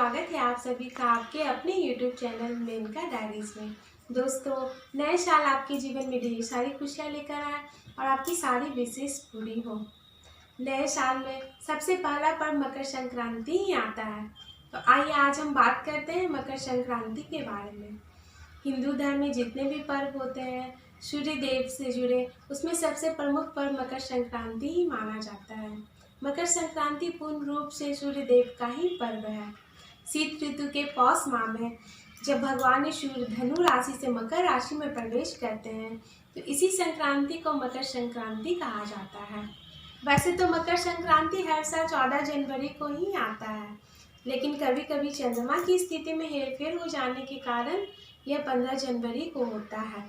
स्वागत है आप सभी का आपके अपने YouTube चैनल मेनका डायरीज में। दोस्तों, नए साल आपके जीवन में ढेर सारी खुशियाँ लेकर आए और आपकी सारी विशेष पूरी हो। नए साल में सबसे पहला पर्व मकर संक्रांति ही आता है। तो आइए आज हम बात करते हैं मकर संक्रांति के बारे में। हिंदू धर्म में जितने भी पर्व होते हैं सूर्य देव से जुड़े, उसमें सबसे प्रमुख पर्व मकर संक्रांति ही माना जाता है। मकर संक्रांति पूर्ण रूप से सूर्य देव का ही पर्व है। शीत ऋतु के पौष माह में जब भगवान सूर्य धनु राशि से मकर राशि में प्रवेश करते हैं तो इसी संक्रांति को मकर संक्रांति कहा जाता है। वैसे तो मकर संक्रांति हर साल 14 जनवरी को ही आता है, लेकिन कभी कभी चंद्रमा की स्थिति में हेरफेर हो जाने के कारण यह 15 जनवरी को होता है।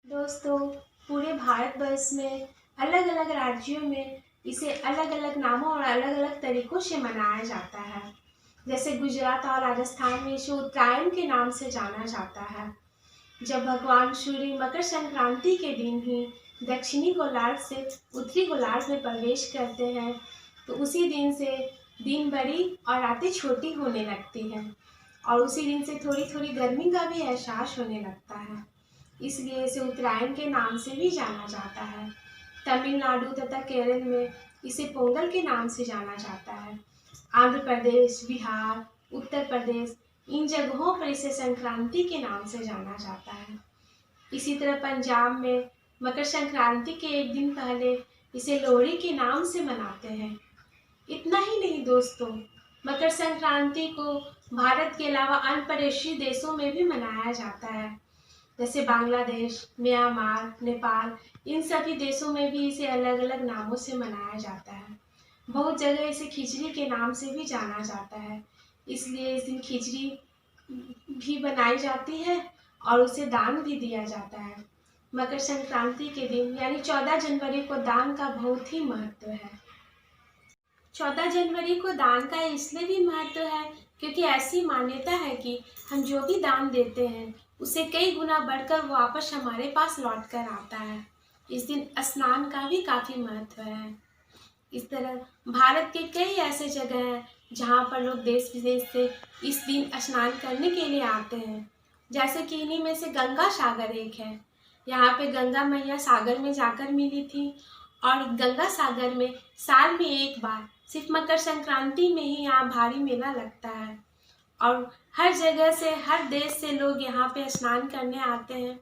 दोस्तों, पूरे भारतवर्ष में अलग अलग राज्यों में इसे अलग अलग नामों और अलग अलग तरीकों से मनाया जाता है। जैसे गुजरात और राजस्थान में इसे उत्तरायण के नाम से जाना जाता है। जब भगवान सूर्य मकर संक्रांति के दिन ही दक्षिणी गोलार्ध से उत्तरी गोलार्ध में प्रवेश करते हैं तो उसी दिन से दिन बड़ी और रातें छोटी होने लगती हैं और उसी दिन से थोड़ी थोड़ी गर्मी का भी एहसास होने लगता है। इसलिए इसे उत्तरायण के नाम से भी जाना जाता है। तमिलनाडु तथा केरल में इसे पोंगल के नाम से जाना जाता है। आंध्र प्रदेश, बिहार, उत्तर प्रदेश, इन जगहों पर इसे संक्रांति के नाम से जाना जाता है। इसी तरह पंजाब में मकर संक्रांति के एक दिन पहले इसे लोहड़ी के नाम से मनाते हैं। इतना ही नहीं दोस्तों, मकर संक्रांति को भारत के अलावा अन्य पड़ोसी देशों में भी मनाया जाता है। जैसे बांग्लादेश, म्यांमार, नेपाल, इन सभी देशों में भी इसे अलग अलग नामों से मनाया जाता है। बहुत जगह इसे खिचड़ी के नाम से भी जाना जाता है, इसलिए इस दिन खिचड़ी भी बनाई जाती है और उसे दान भी दिया जाता है। मकर संक्रांति के दिन यानी 14 जनवरी को दान का बहुत ही महत्व है। 14 जनवरी को दान का इसलिए भी महत्व है क्योंकि ऐसी मान्यता है कि हम जो भी दान देते हैं उसे कई गुना बढ़कर वो वापस हमारे पास लौट कर आता है। इस दिन स्नान का भी काफ़ी महत्व है। इस तरह भारत के कई ऐसे जगह हैं जहाँ पर लोग देश विदेश से इस दिन स्नान करने के लिए आते हैं। जैसे कि इन्हीं में से गंगा सागर एक है। यहाँ पे गंगा मैया सागर में जाकर मिली थी और गंगा सागर में साल में एक बार सिर्फ मकर संक्रांति में ही यहाँ भारी मेला लगता है और हर जगह से, हर देश से लोग यहाँ पे स्नान करने आते हैं।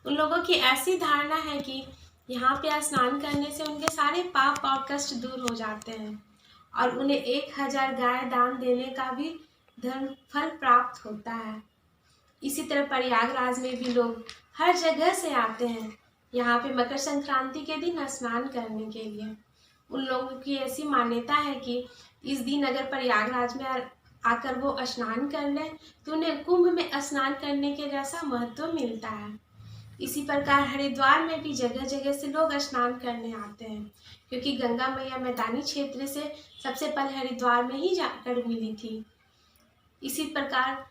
उन लोगों की ऐसी धारणा है कि यहाँ पे स्नान करने से उनके सारे पाप और कष्ट दूर हो जाते हैं और उन्हें 1000 गाय दान देने का भी धर्म फल प्राप्त होता है। इसी तरह प्रयागराज में भी लोग हर जगह से आते हैं यहाँ पे मकर संक्रांति के दिन स्नान करने के लिए। उन लोगों की ऐसी मान्यता है कि इस दिन अगर प्रयागराज में आकर वो स्नान कर लें तो उन्हें कुंभ में स्नान करने के जैसा महत्व मिलता है। इसी प्रकार हरिद्वार में भी जगह जगह से लोग स्नान करने आते हैं क्योंकि गंगा मैया मैदानी क्षेत्र से सबसे पहले हरिद्वार में ही जाकर मिली थी। इसी प्रकार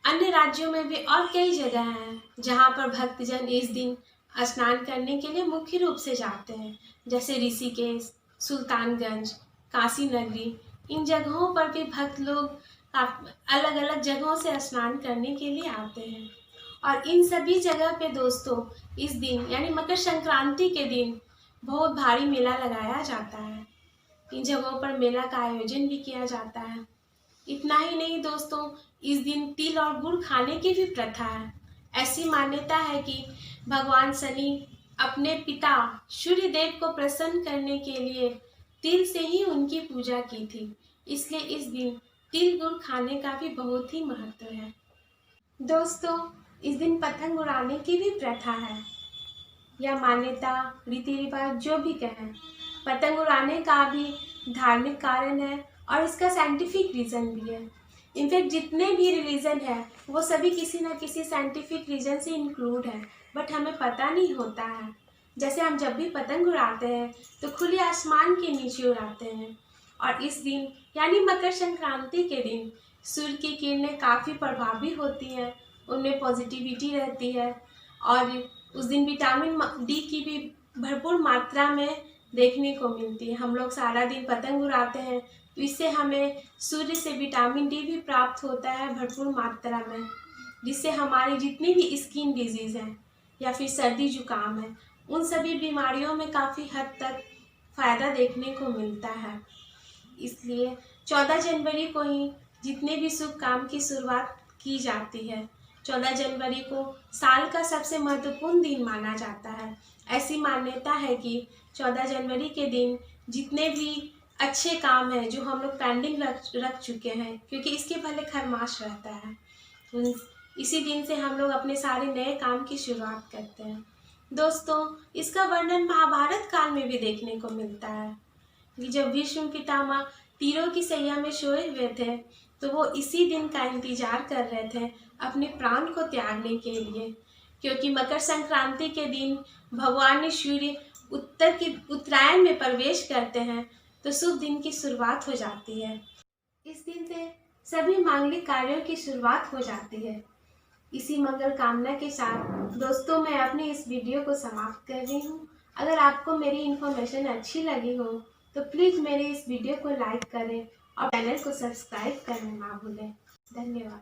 अन्य राज्यों में भी और कई जगह हैं जहाँ पर भक्तजन इस दिन स्नान करने के लिए मुख्य रूप से जाते हैं। जैसे ऋषिकेश, सुल्तानगंज, काशी नगरी, इन जगहों पर भी भक्त लोग अलग अलग जगहों से स्नान करने के लिए आते हैं और इन सभी जगह पे दोस्तों इस दिन यानी मकर संक्रांति के दिन बहुत भारी मेला लगाया जाता है। इन जगहों पर मेला का आयोजन भी किया जाता है। इतना ही नहीं दोस्तों, इस दिन तिल और गुड़ खाने की भी प्रथा है। ऐसी मान्यता है कि भगवान शनि अपने पिता सूर्य देव को प्रसन्न करने के लिए तिल से ही उनकी पूजा की थी, इसलिए इस दिन तिल गुड़ खाने का भी बहुत ही महत्व है। दोस्तों, इस दिन पतंग उड़ाने की भी प्रथा है। यह मान्यता, रीति रिवाज जो भी कहें, पतंग उड़ाने का भी धार्मिक कारण है और इसका साइंटिफिक रीज़न भी है। इनफैक्ट जितने भी रिलीजन है वो सभी किसी न किसी साइंटिफिक रीज़न से इंक्लूड है, बट हमें पता नहीं होता है। जैसे हम जब भी पतंग उड़ाते हैं तो खुले आसमान के नीचे उड़ाते हैं और इस दिन यानी मकर संक्रांति के दिन सूर्य की किरणें काफ़ी प्रभावी होती हैं, उनमें पॉजिटिविटी रहती है और उस दिन विटामिन डी की भी भरपूर मात्रा में देखने को मिलती है। हम लोग सारा दिन पतंग उड़ाते हैं इससे हमें सूर्य से विटामिन डी भी प्राप्त होता है भरपूर मात्रा में, जिससे हमारी जितनी भी स्किन डिजीज़ हैं या फिर सर्दी जुकाम है, उन सभी बीमारियों में काफ़ी हद तक फ़ायदा देखने को मिलता है। इसलिए 14 जनवरी को ही जितने भी शुभ काम की शुरुआत की जाती है, 14 जनवरी को साल का सबसे महत्वपूर्ण दिन माना जाता है। ऐसी मान्यता है कि 14 जनवरी के दिन जितने भी अच्छे काम हैं जो हम लोग पेंडिंग रख चुके हैं, क्योंकि इसके पहले खरमास रहता है, इसी दिन से हम लोग अपने सारे नए काम की शुरुआत करते हैं। दोस्तों, इसका वर्णन महाभारत काल में भी देखने को मिलता है कि जब भीष्म पितामह तीरों की सैया में सोए हुए थे, तो वो इसी दिन का इंतजार कर रहे थे अपने प्राण को त्यागने के लिए, क्योंकि मकर संक्रांति के दिन भगवान सूर्य उत्तरायण में प्रवेश करते हैं, तो शुभ दिन की शुरुआत हो जाती है। इस दिन से सभी मांगलिक कार्यों की शुरुआत हो जाती है। इसी मंगल कामना के साथ दोस्तों, मैं अपनी इस वीडियो को समाप्त कर रही हूँ। अगर आपको मेरी इन्फॉर्मेशन अच्छी लगी हो तो प्लीज़ मेरे इस वीडियो को लाइक करें और चैनल को सब्सक्राइब करना ना भूलें। धन्यवाद।